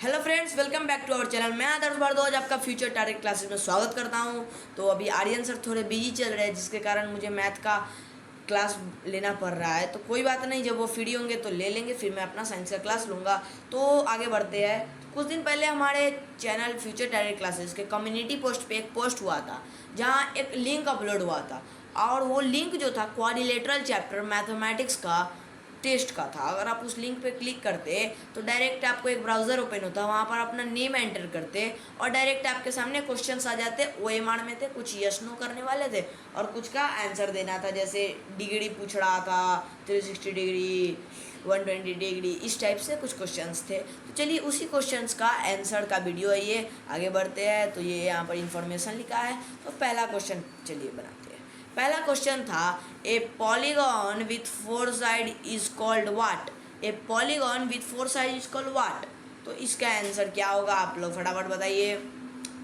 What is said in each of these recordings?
Hello friends, welcome back to our channel. मैं आदर्श भारद्वाज आपका future target classes में स्वागत करता हूं। तो अभी आर्यन सर थोड़े बिजी चल रहे हैं, जिसके कारण मुझे मैथ का क्लास लेना पड़ रहा है। तो कोई बात नहीं, जब वो फ्री होंगे तो ले लेंगे, फिर मैं अपना साइंस का क्लास लूँगा। तो आगे बढ़ते हैं। कुछ दिन पहले हमारे चैनल फ्यूचर टारगेट क्लासेस के कम्युनिटी पोस्ट पे एक पोस्ट हुआ था, जहाँ एक लिंक अपलोड हुआ था। और वो लिंक जो था क्वाड्रिलेटरल चैप्टर मैथमेटिक्स का टेस्ट का था। अगर आप उस लिंक पे क्लिक करते तो डायरेक्ट आपको एक ब्राउज़र ओपन होता, वहाँ पर अपना नेम एंटर करते और डायरेक्ट आपके सामने क्वेश्चंस आ जाते। ओएमआर में थे, कुछ यस नो करने वाले थे और कुछ का आंसर देना था। जैसे डिग्री पूछ रहा था, 360 डिग्री, 120 डिग्री, इस टाइप से कुछ क्वेश्चंस थे। तो चलिए उसी क्वेश्चंस का आंसर का वीडियो है ये। आगे बढ़ते हैं। तो ये यहाँ पर इंफॉर्मेशन लिखा है। तो पहला क्वेश्चन चलिए बनाते हैं। पहला क्वेश्चन था, ए polygon with four side is called what. A polygon with four side is called what. तो इसका आंसर क्या होगा, आप लोग फटाफट बताइए।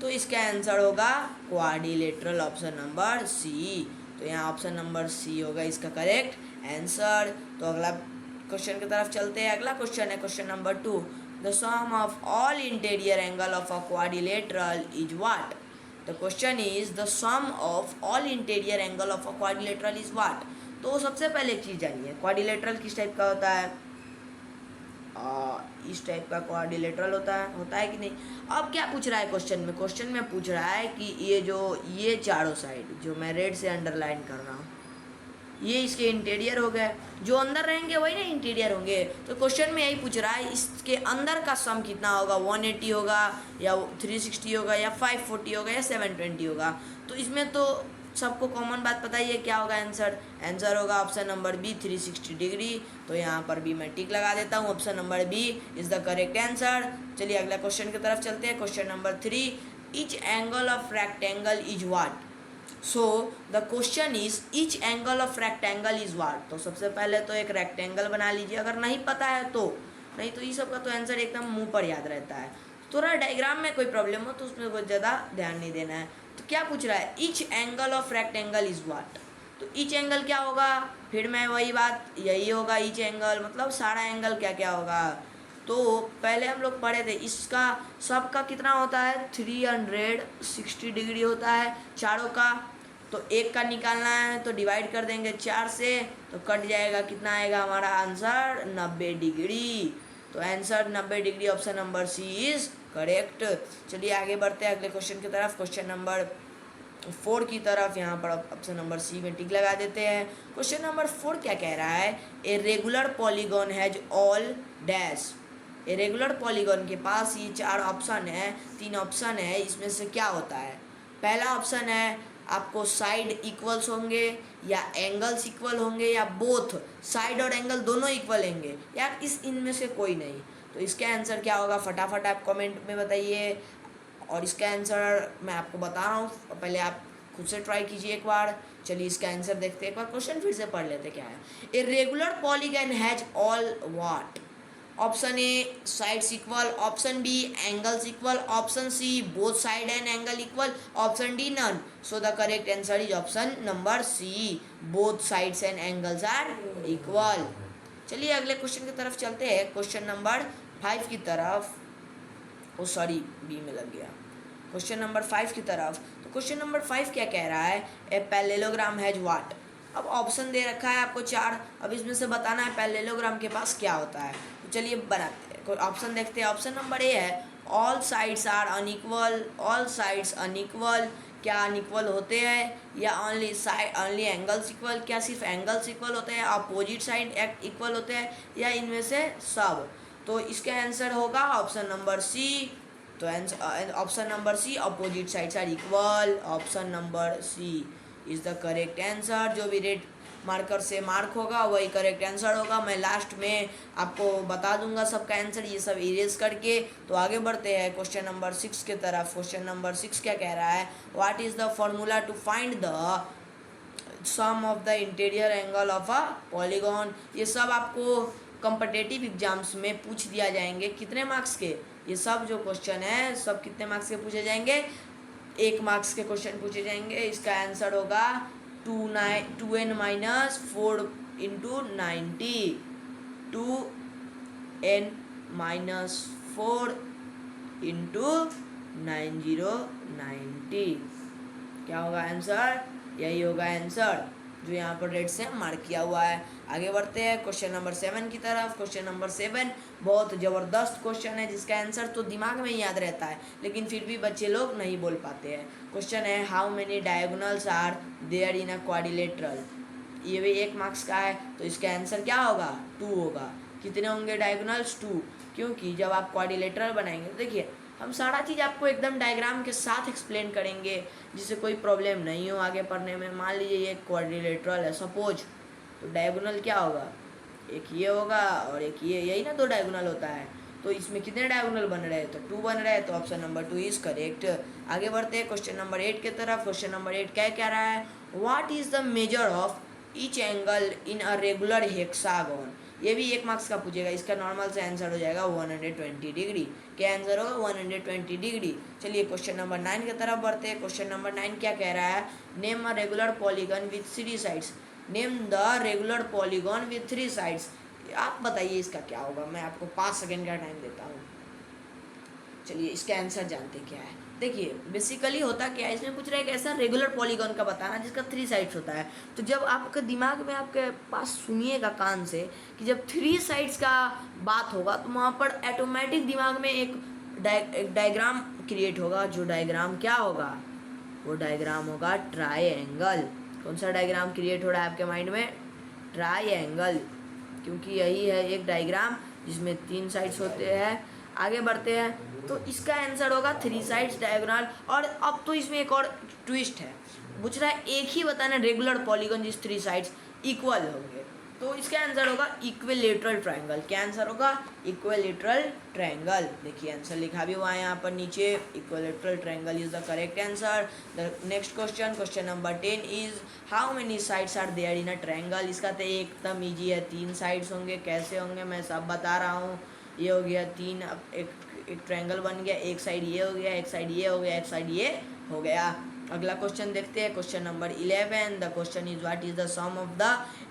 तो इसका आंसर होगा क्वाड्रिलेटरल, ऑप्शन नंबर सी। तो यहाँ ऑप्शन नंबर सी होगा इसका करेक्ट आंसर। तो अगला क्वेश्चन की तरफ चलते हैं। अगला क्वेश्चन है question number 2। The sum of all interior angle of a quadrilateral is what. The question is the sum of all interior angle of a quadrilateral is what। तो सबसे पहले एक चीज़ जानिए, क्वाड्रिलेटरल किस टाइप का होता है। इस टाइप का क्वाड्रिलेटरल होता है कि नहीं। अब क्या पूछ रहा है क्वेश्चन में, क्वेश्चन में पूछ रहा है कि ये चारों साइड जो मैं रेड से अंडरलाइन कर रहा हूँ, ये इसके इंटीरियर हो गए। जो अंदर रहेंगे वही ना इंटीरियर होंगे। तो क्वेश्चन में यही पूछ रहा है, इसके अंदर का सम कितना होगा, 180 होगा या 360 होगा या 540 होगा या 720 होगा। तो इसमें तो सबको कॉमन बात पता ही है, क्या होगा आंसर। आंसर होगा ऑप्शन नंबर बी, 360 डिग्री। तो यहाँ पर भी मैं टिक लगा देता हूँ, option number B is the correct answer. चलिए अगला क्वेश्चन की तरफ चलते हैं। Question number 3, each angle of rectangle is what. So the question is each angle of rectangle is what. तो सबसे पहले तो एक रेक्टेंगल बना लीजिए, अगर नहीं पता है तो। नहीं तो ये सब का तो आंसर एकदम मुंह पर याद रहता है। थोड़ा डायग्राम में कोई प्रॉब्लम हो तो उसमें बहुत ज़्यादा ध्यान नहीं देना है। तो क्या पूछ रहा है, each angle of rectangle is what. तो ईच एंगल क्या होगा, फिर मैं वही बात, यही होगा ईच एंगल, मतलब सारा एंगल क्या क्या होगा। तो पहले हम लोग पढ़े थे, इसका सबका कितना होता है, 360 डिग्री होता है चारों का। तो एक का निकालना है तो डिवाइड कर देंगे 4 से, तो कट जाएगा, कितना आएगा हमारा आंसर, 90 डिग्री। तो answer 90 degree, option number C is correct. चलिए आगे बढ़ते हैं अगले क्वेश्चन की तरफ, क्वेश्चन नंबर 4 की तरफ। यहाँ पर ऑप्शन नंबर सी में टिक लगा देते हैं। क्वेश्चन नंबर 4 क्या कह रहा है, a regular polygon has all dash. A regular polygon के पास ये 4 ऑप्शन है, 3 ऑप्शन है, इसमें से क्या होता है। पहला ऑप्शन है आपको साइड इक्वल्स होंगे या एंगल्स इक्वल होंगे या बोथ साइड और एंगल दोनों इक्वल होंगे या इनमें से कोई नहीं। तो इसका आंसर क्या होगा, फटाफट आप कमेंट में बताइए। और इसका आंसर मैं आपको बता रहा हूँ, पहले आप खुद से ट्राई कीजिए एक बार। चलिए इसका आंसर देखते हैं, एक बार क्वेश्चन फिर से पढ़ लेते क्या है। A regular polygon has all what. Option A sides equal, option B angles equal, option C both side and angle equal, option D none. So the correct answer is option number C, both sides and angles are equal. चलिए अगले question की तरफ चलते हैं, question number 5 की तरफ। ओ sorry, B में लग गया, क्वेश्चन नंबर 5 की तरफ। तो क्वेश्चन नंबर 5 क्या कह रहा है, ए पैरेललोग्राम हैज व्हाट। अब ऑप्शन दे रखा है आपको 4, अब इसमें से बताना है पैरेललोग्राम के पास क्या होता है। तो चलिए बनाते हैं, ऑप्शन देखते हैं। ऑप्शन नंबर ए है, all sides are unequal. All sides unequal, क्या अनइक्वल होते हैं या ओनली एंगल्स इक्वल, क्या सिर्फ एंगल्स इक्वल होते हैं, अपोजिट साइड इक्वल होते हैं या इनमें से सब। तो इसका आंसर होगा ऑप्शन नंबर सी। तो option number C, opposite sides are equal, option number C is the correct answer. जो भी रेड मार्कर से मार्क होगा वही करेक्ट आंसर होगा। मैं लास्ट में आपको बता दूंगा सबका आंसर, ये सब इरेज करके। तो आगे बढ़ते हैं क्वेश्चन नंबर 6 के तरफ। क्वेश्चन नंबर 6 क्या कह रहा है, what is the formula to find the sum of the interior angle of a polygon. ये सब आपको कॉम्पिटिटिव एग्जाम्स में पूछ दिया जाएंगे, कितने मार्क्स के, ये सब जो क्वेश्चन है सब कितने मार्क्स के पूछे जाएंगे, 1 मार्क्स के क्वेश्चन पूछे जाएंगे। इसका आंसर होगा 2n-4 इंटू 90, 2n-4 इंटू 9090। क्या होगा आंसर? यही होगा आंसर जो यहाँ पर रेड से मार्क किया हुआ है। आगे बढ़ते हैं क्वेश्चन नंबर 7 की तरफ। क्वेश्चन नंबर 7 बहुत ज़बरदस्त क्वेश्चन है जिसका आंसर तो दिमाग में याद रहता है, लेकिन फिर भी बच्चे लोग नहीं बोल पाते हैं। क्वेश्चन है how many diagonals are there in a quadrilateral. ये भी 1 मार्क्स का है, तो इसका आंसर क्या होगा? 2 होगा। कितने होंगे डायगोनल्स? 2, क्योंकि जब आप क्वाड्रिलेटरल बनाएंगे तो देखिए हम सारा चीज़ आपको एकदम डायग्राम के साथ एक्सप्लेन करेंगे जिससे कोई प्रॉब्लम नहीं हो आगे पढ़ने में। मान लीजिए ये क्वाड्रिलेटरल है सपोज, तो डायगोनल क्या होगा? एक ये होगा और एक ये, यही ना 2 डायगोनल होता है। तो इसमें कितने डायगोनल बन रहे हैं? तो 2 बन रहे हैं, तो ऑप्शन नंबर 2 इज करेक्ट। आगे बढ़ते हैं क्वेश्चन नंबर 8 की तरफ। क्वेश्चन नंबर 8 क्या कह रहा है? What is the measure of each angle in a regular hexagon. ये भी 1 मार्क्स का पूछेगा। इसका नॉर्मल से आंसर हो जाएगा 120 डिग्री। क्या आंसर होगा? 120 डिग्री। चलिए क्वेश्चन नंबर 9 की तरफ बढ़ते हैं। क्वेश्चन नंबर 9 क्या कह रहा है? Name a regular polygon with 3 sides. Name the regular polygon with 3 sides. आप बताइए इसका क्या होगा? मैं आपको 5 सेकेंड का टाइम देता हूँ। चलिए इसका आंसर जानते क्या है। देखिए बेसिकली होता क्या है, इसमें पूछ रहा है कि ऐसा रेगुलर पॉलीगन का बताना जिसका 3 साइड्स होता है। तो जब आपके दिमाग में आपके पास सुनिएगा कान से कि जब 3 साइड्स का बात होगा तो वहाँ पर ऑटोमेटिक दिमाग में एक डायग्राम क्रिएट होगा। जो डायग्राम क्या होगा? वो डायग्राम होगा ट्राइएंगल। कौन सा डायग्राम क्रिएट हो रहा है आपके माइंड में? ट्राइएंगल, क्योंकि यही है एक डायग्राम जिसमें 3 साइड्स होते हैं। आगे बढ़ते हैं, तो इसका आंसर होगा 3 साइड्स डायगोनल। और अब तो इसमें एक और ट्विस्ट है, पूछ रहा है एक ही बताना रेगुलर पॉलीगन जिस 3 साइड्स इक्वल होंगे। तो इसका आंसर होगा इक्विलेटरल ट्रायंगल। क्या आंसर होगा? Equilateral triangle. देखिए आंसर लिखा भी हुआ है यहाँ पर नीचे, equilateral triangle is the correct answer. The next question, question number 10 is how many sides are there in a triangle. इसका तो एकदम ईजी है, 3 साइड्स होंगे। कैसे होंगे मैं सब बता रहा हूँ। ये हो गया 3, एक ट्रायंगल बन गया, एक साइड ये हो गया, एक साइड ये हो गया, एक साइड ये हो गया। अगला क्वेश्चन देखते हैं, question number 11। The question is what is the sum of the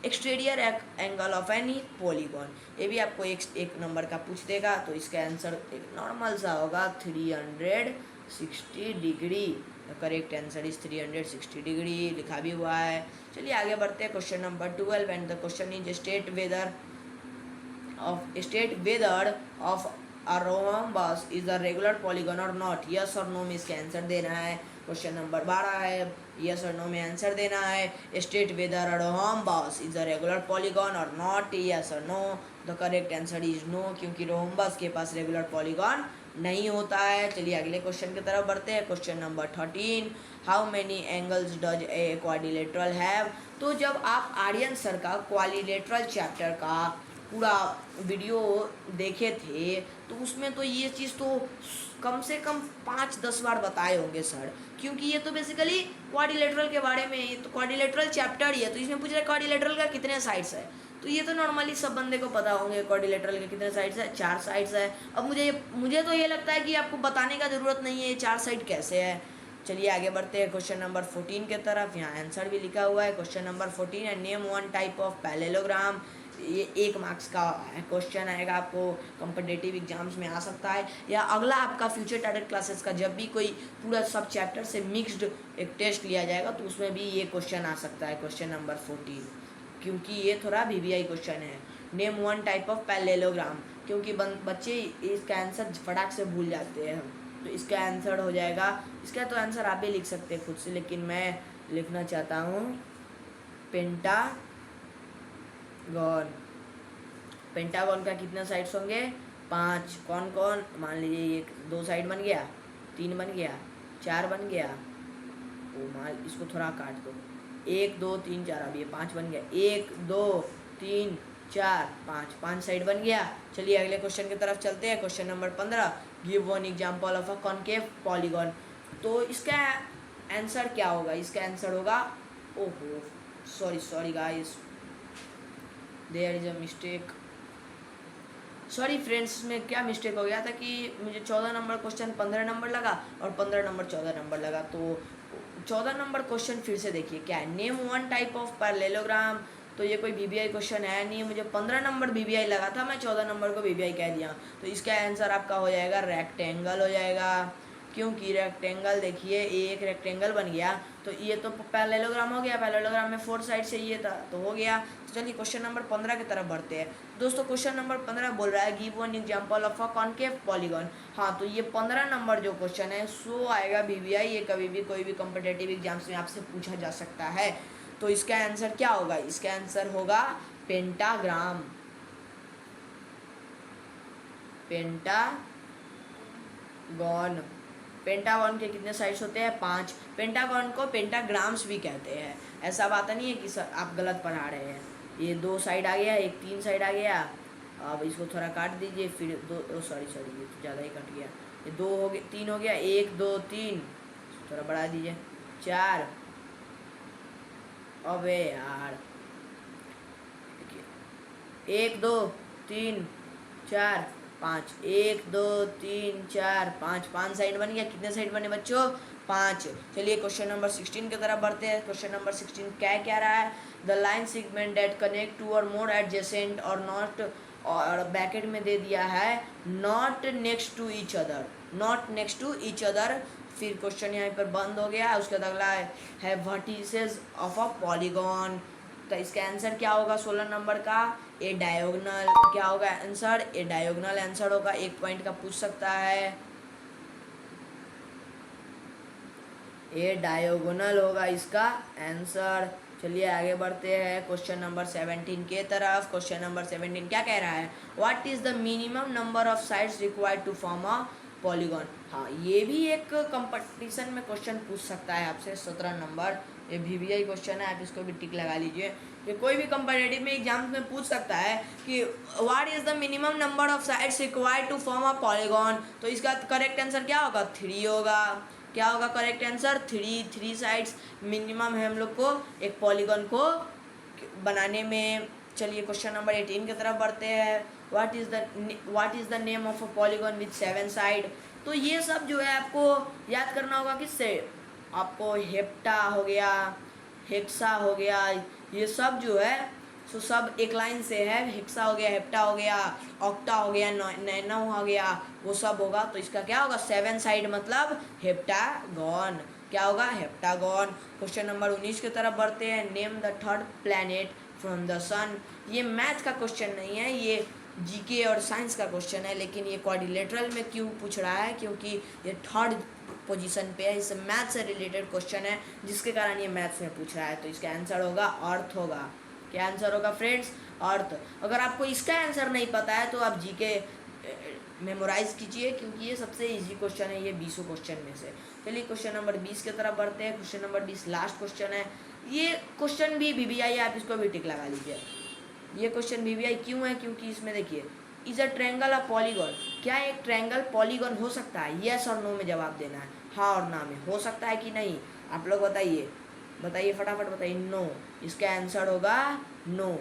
exterior angle of any polygon. ये भी आपको एक नंबर का पूछ देगा, तो इसका आंसर एक नॉर्मल सा होगा 360 degree. The correct answer is 360 degree, लिखा भी हुआ है। चलिए आगे बढ़ते हैं, question number 12 and the question is state whether of a rhombus is a regular polygon or not। yes और no में इसका आंसर देना है। क्वेश्चन नंबर 12 है, yes और no में आंसर देना है। State whether a rhombus is a regular polygon or not। yes और no, the correct answer is no, क्योंकि rhombus के पास रेगुलर पॉलीगॉन नहीं होता है। चलिए अगले क्वेश्चन की तरफ बढ़ते हैं। Question number 13, how many angles does a quadrilateral have. तो जब आप आर्यन सर का क्वाड्रिलेटरल चैप्टर का पूरा वीडियो देखे थे तो उसमें तो ये चीज़ तो कम से कम 5-10 बार बताए होंगे सर, क्योंकि ये तो बेसिकली क्वाड्रिलेटरल के बारे में, ये तो क्वाड्रिलेटरल चैप्टर ही है। तो इसमें पूछ रहा है क्वाड्रिलेटरल का कितने साइड्स है, तो ये तो नॉर्मली सब बंदे को पता होंगे क्वाड्रिलेटरल के कितने साइड्स है, 4 साइड्स है। अब मुझे तो ये लगता है कि आपको बताने का ज़रूरत नहीं है 4 साइड कैसे है। चलिए आगे बढ़ते हैं क्वेश्चन नंबर 14 के तरफ। यहाँ आंसर भी लिखा हुआ है। क्वेश्चन नंबर 14 है, name one type of parallelogram. ये 1 मार्क्स का क्वेश्चन आएगा, आपको कॉम्पिटिटिव एग्जाम्स में आ सकता है, या अगला आपका फ्यूचर टारगेट क्लासेस का जब भी कोई पूरा सब चैप्टर से मिक्स्ड एक टेस्ट लिया जाएगा तो उसमें भी ये क्वेश्चन आ सकता है, क्वेश्चन नंबर 14, क्योंकि ये थोड़ा VVI क्वेश्चन है। Name one type of parallelogram, क्योंकि बच्चे इसका आंसर फटाक से भूल जाते हैं, तो इसका आंसर हो जाएगा, इसका तो आंसर आप भी लिख सकते हैं खुद से, लेकिन मैं लिखना चाहता हूँ पेंटागन का कितना साइड्स होंगे? 5। कौन कौन? मान लीजिए एक 2 साइड बन गया, 3 बन गया, 4 बन गया, ओ मान इसको थोड़ा काट दो, 1 2 3 4, अब ये 5 बन गया, 1 2 3 4 5 साइड बन गया। चलिए अगले क्वेश्चन की तरफ चलते हैं। Question number 15, give one example of a concave polygon. तो इसका आंसर क्या होगा? इसका आंसर होगा, ओहो sorry guys, there is a mistake, sorry friends, में क्या मिस्टेक हो गया था कि मुझे 14 नंबर क्वेश्चन 15 नंबर लगा और 15 नंबर 14 नंबर लगा। तो 14 नंबर क्वेश्चन फिर से देखिए क्या है, name one type of parallelogram. तो ये कोई BBI क्वेश्चन है नहीं, मुझे 15 नंबर BBI लगा था, मैं 14 नंबर को BBI कह दिया। तो इसका आंसर आपका हो जाएगा रेक्टेंगल हो जाएगा, क्योंकि रेक्टेंगल देखिए एक रेक्टेंगल बन गया, तो ये तो पैरेललोग्राम हो गया, पैरेललोग्राम में 4 साइड से ये था तो हो गया। तो चलिए क्वेश्चन नंबर 15 की तरफ बढ़ते हैं। दोस्तों क्वेश्चन नंबर 15 बोल रहा है give one example of a concave polygon. हाँ, तो ये 15 नंबर जो क्वेश्चन है सो आएगा BBI, ये कभी भी कोई भी कॉम्पिटेटिव एग्जाम्स में आपसे पूछा जा सकता है। तो इसका आंसर क्या होगा? इसका आंसर होगा पेंटाग्राम। पेंटागन। पेंटागन के कितने साइड्स होते हैं? 5। पेंटागन को पेंटाग्राम्स भी कहते हैं। ऐसा बात नहीं है कि आप गलत पढ़ा रहे हैं। ये 2 साइड आ गया, एक 3 साइड आ गया। अब इसको थोड़ा काट दीजिए, फिर 2 सॉरी ये तो ज़्यादा ही कट गया। ये 2 हो गया, 3 हो गया, 1 2 3, थोड़ा बढ़ा दीजिए, 4। अबे यार, 1 2 3 4 5, 1 2 3 4 5, 5 साइड बन गया। कितने साइड बने बच्चों? 5। चलिए क्वेश्चन नंबर 16 की तरफ बढ़ते हैं। क्वेश्चन नंबर 16 क्या रहा है? The line segment that connect 2 or more adjacent or not, और ब्रैकेट में दे दिया है not next to each other, not next to each other. फिर क्वेश्चन यहाँ पर बंद हो गया। उसके बाद अगला है वर्टिसेस ऑफ अ पॉलीगॉन। तो इसका आंसर क्या होगा 16 नंबर का? ए डायगोनल। क्या होगा आंसर? ए डायगोनल आंसर होगा। 1 पॉइंट का पूछ सकता है, ए डायगोनल होगा इसका आंसर। चलिए आगे बढ़ते हैं क्वेश्चन नंबर 17 के तरफ। क्वेश्चन नंबर 17 क्या कह रहा है? What is the minimum number of sides required to form a polygon. हाँ, ये भी एक कंपटीशन में क्वेश्चन पूछ सकता है आपसे। 17 नंबर ये BBI क्वेश्चन है, आप इसको भी टिक लगा लीजिए। ये कोई भी कंपेटिटिव में एग्जाम्स में पूछ सकता है कि what is the minimum number of sides required to form a polygon. तो इसका करेक्ट आंसर क्या होगा? 3 होगा। क्या होगा करेक्ट आंसर? 3 साइड्स मिनिमम है हम लोग को एक पॉलीगॉन को बनाने में। चलिए क्वेश्चन नंबर 18 की तरफ बढ़ते हैं। What is the name of a polygon with 7 side. तो ये सब जो है आपको याद करना होगा किससे? आपको हेप्टा हो गया, हेक्सा हो गया, ये सब जो है सो सब एक लाइन से है। हेक्सा हो गया, हेप्टा हो गया, ऑक्टा हो गया, नैनो हो गया, वो सब होगा। तो इसका क्या होगा? 7 साइड मतलब हेप्टागॉन। क्या होगा? हेप्टागॉन। क्वेश्चन नंबर 19 की तरफ बढ़ते हैं। Name the third planet from the sun. ये मैथ का क्वेश्चन नहीं है, ये GK और साइंस का क्वेश्चन है। लेकिन ये क्वाड्रिलेटरल में क्यों पूछ रहा है? क्योंकि ये थर्ड पोजीशन पे है, इस मैथ से रिलेटेड क्वेश्चन है, जिसके कारण ये मैथ्स में पूछ रहा है। तो इसका आंसर होगा अर्थ होगा। क्या आंसर होगा फ्रेंड्स? अर्थ। अगर आपको इसका आंसर नहीं पता है तो आप GK मेमोराइज कीजिए, क्योंकि ये सबसे इजी क्वेश्चन है ये 20 क्वेश्चन में से। चलिए क्वेश्चन नंबर 20 की तरफ बढ़ते हैं। क्वेश्चन नंबर 20 लास्ट क्वेश्चन है। ये क्वेश्चन भी BBI है, आप इसको भी टिक लगा लीजिए। ये क्वेश्चन BBI क्यों है? क्योंकि इसमें देखिए is a triangle a polygon. क्या एक ट्रायंगल पॉलीगॉन हो सकता है? यस और नो में जवाब देना है, हाँ और ना में। हो सकता है कि नहीं? आप लोग बताइए, बताइए फटाफट बताइए। नो। इसका आंसर होगा नो।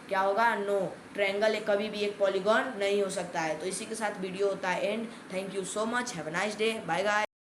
क्या होगा? नो। ट्रायंगल कभी भी एक पॉलीगॉन नहीं हो सकता है। तो इसी के साथ वीडियो होता है end. Thank you so much, have a nice day, bye guys.